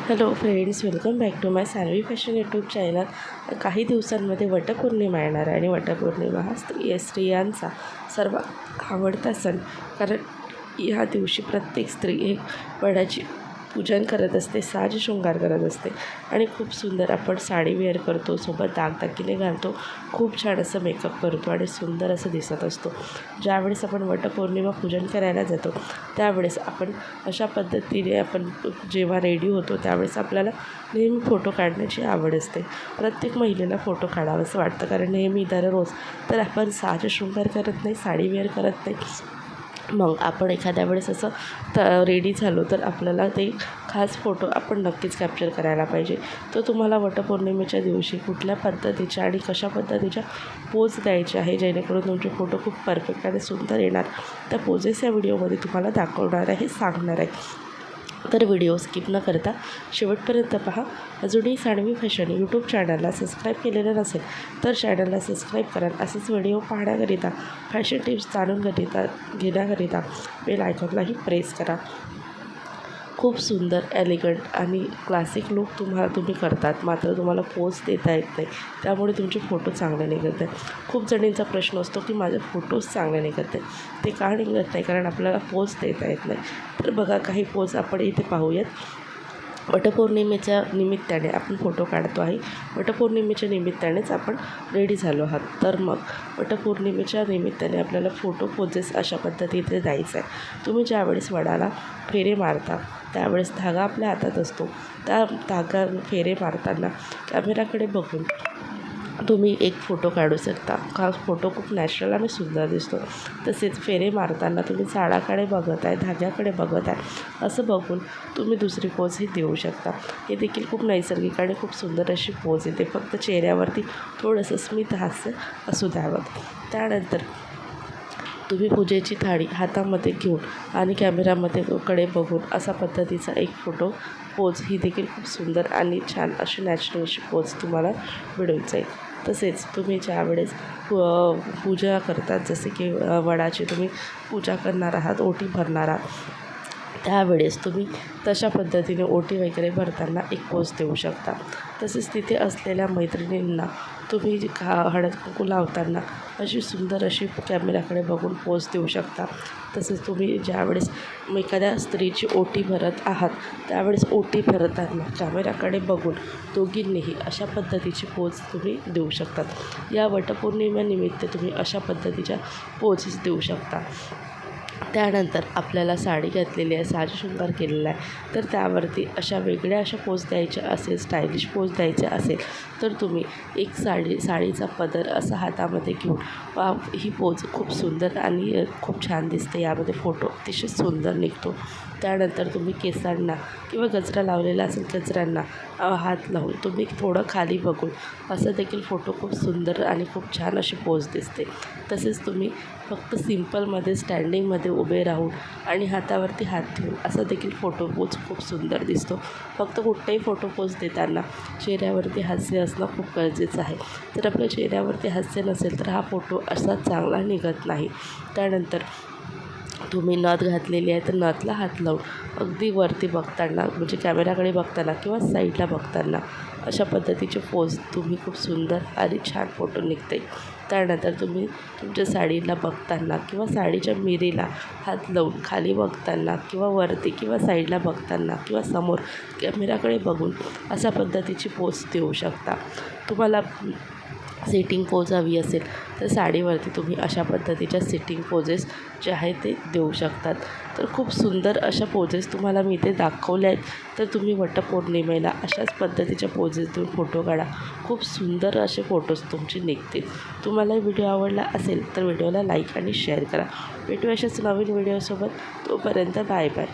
Hello friends, welcome back to my Sanvi fashion YouTube channel. काही दिवसांमध्ये वटपौर्णिमा येणार आहे आणि वटपौर्णिमा हा स्त्रियांचा सर्व आवडता सण. कारण ह्या दिवशी प्रत्येक स्त्री एक वडाची पूजन करत असते, साज शृंगार करत असते आणि खूप सुंदर आपण साडी वेअर करतो, सोबत दागदागिने घालतो, खूप छान असं मेकअप करतो आणि सुंदर असं दिसत असतो. ज्यावेळेस आपण वटपौर्णिमा पूजन करायला जातो त्यावेळेस आपण अशा पद्धतीने आपण जेव्हा रेडी होतो त्यावेळेस आपल्याला नेहमी फोटो काढण्याची आवड असते. प्रत्येक महिलेला फोटो काढावंसं वाटतं, कारण नेहमी दररोज तर आपण साज शृंगार करत नाही, साडी वेअर करत नाही. मग आपण एखाद्या वेळेस असं रेडी झालो तर आपल्याला ते खास फोटो आपण नक्कीच कॅप्चर करायला पाहिजे. तर तुम्हाला वटपौर्णिमेच्या दिवशी कुठल्या पद्धतीच्या आणि कशा पद्धतीच्या पोज द्यायचे आहे जेणेकरून तुमचे फोटो खूप परफेक्ट आणि सुंदर येणार, त्या पोजेस या व्हिडिओमध्ये तुम्हाला दाखवणार आहे, सांगणार आहे. तर व्हिडिओ स्किप न करता शेवटपर्यंत पहा. अजूनही सानवी फॅशन यूट्यूब चॅनलला सबस्क्राईब केलेलं नसेल तर चॅनलला सबस्क्राईब करा. असेच व्हिडिओ पाहण्याकरिता, फॅशन टिप्स जाणून घेण्याकरिता बेल आयकॉनलाही प्रेस करा. खूप सुंदर, एलिगंट आणि क्लासिक लूक तुम्ही करतात, मात्र तुम्हाला पोज देता येत नाही, त्यामुळे तुमचे फोटो चांगले निघत नाही. खूप जणींचा प्रश्न असतो की माझे फोटोज चांगले निघत नाही. ते का निघत नाही? कारण आपल्याला पोज देता येत नाही. तर बघा, काही पोज आपण इथे पाहूयात. वटपौर्णिमेच्या निमित्ताने आपण फोटो काढतो आहे. वटपौर्णिमेच्या निमित्तानेच आपण रेडी झालो आहात. तर मग वटपौर्णिमेच्या निमित्ताने आपल्याला फोटो पोजेस अशा पद्धतीने द्यायचं आहे. तुम्ही ज्यावेळेस वडाला फेरे मारता त्यावेळेस धागा आपल्या हातात असतो. त्या धागा फेरे मारताना कॅमेराकडे बघून तुम्ही एक फोटो काढू शकता. हा फोटो खूप नॅचरल आणि सुंदर दिसतो. तसेच फेरे मारताना तुम्ही झाडाकडे बघत आहे, धाग्याकडे बघत आहे, असं बघून तुम्ही दुसरी पोजही देऊ शकता. हे देखील खूप नैसर्गिक आणि खूप सुंदर अशी पोज येते. फक्त चेहऱ्यावरती थोडंसं स्मित हास्य असू द्यावं. त्यानंतर तुम्ही पूजेची थाळी हातामध्ये घेऊन आणि कॅमेरामध्ये बघून असा पद्धतीचा एक फोटो पोज ही देखील खूप सुंदर आणि छान अशी नॅचरल अशी पोज तुम्हाला मिळून जाईल. तसेच तुम्ही ज्यावेळेस पूजा करतात, जसे की वडाची तुम्ही पूजा करणार आहात, ओटी भरणार आहात, त्यावेळेस तुम्ही तशा पद्धतीने ओटी वगैरे भरताना एक पोज देऊ शकता. तसेच तिथे असलेल्या मैत्रिणींना तुम्ही हळद कुंकू लावताना अशी सुंदर अशी कॅमेराकडे बघून पोज देऊ शकता. तसेच तुम्ही ज्यावेळेस एखाद्या स्त्रीची ओटी भरत आहात त्यावेळेस ओटी भरताना कॅमेराकडे बघून दोघींनीही अशा पद्धतीची पोज तुम्ही देऊ शकतात. या वटपौर्णिमेनिमित्त तुम्ही अशा पद्धतीच्या पोजेस देऊ शकता. त्यानंतर आपल्याला साडी घातलेली आहे, साज शृंगार केलेला आहे, तर त्यावरती अशा वेगळ्या अशा पोज द्यायच्या असेल, स्टायलिश पोज द्यायच्या असेल तर तुम्ही एक साडीचा पदर असा हातामध्ये घेऊन ही पोज खूप सुंदर आणि खूप छान दिसते. यामध्ये फोटो अतिशय सुंदर निघतो. त्यानंतर तुम्ही केसांना किंवा गजरा लावलेला असेल, गजऱ्यांना हात लावून तुम्ही थोडं खाली बघून असं देखील फोटो खूप सुंदर आणि खूप छान अशी पोज दिसते. तसेच तुम्ही फक्त सिम्पलमध्ये स्टँडिंगमध्ये उभे राहून आणि हातावरती हात ठेवून असा देखील फोटो पोज खूप सुंदर दिसतो. फक्त कुठलाही फोटो पोज देताना चेहऱ्यावरती हास्य असणं खूप गरजेचं आहे. जर आपल्या चेहऱ्यावरती हास्य नसेल तर हा फोटो असा चांगला निघत नाही. त्यानंतर तुम्ही नथ घातलेली आहे तर नथला हात लावून अगदी वरती बघताना, म्हणजे कॅमेराकडे बघताना किंवा साईडला बघताना अशा पद्धतीचे पोज तुम्ही खूप सुंदर आणि छान फोटो निघते. त्यानंतर तुम्ही तुमच्या साडीला बघताना किंवा साडीच्या मिरीला हात लावून खाली बघताना किंवा वरती किंवा साईडला बघताना किंवा समोर कॅमेराकडे बघून अशा पद्धतीची पोज देऊ शकता. तुम्हाला सिटिंग पोज हवी असेल तर साडीवरती तुम्ही अशा पद्धतीच्या सिटिंग पोजेस जे आहे ते देऊ शकतात. तर खूप सुंदर अशा पोजेस तुम्हाला मी इथे दाखवल्या आहेत. तर तुम्ही वटपौर्णिमेला अशाच पद्धतीच्या पोजेस देऊन फोटो काढा. खूप सुंदर असे फोटोज तुमचे निघतील. तुम्हाला व्हिडिओ आवडला असेल तर व्हिडिओला लाईक आणि शेअर करा. भेटू अशाच नवीन व्हिडिओसोबत. तोपर्यंत बाय बाय.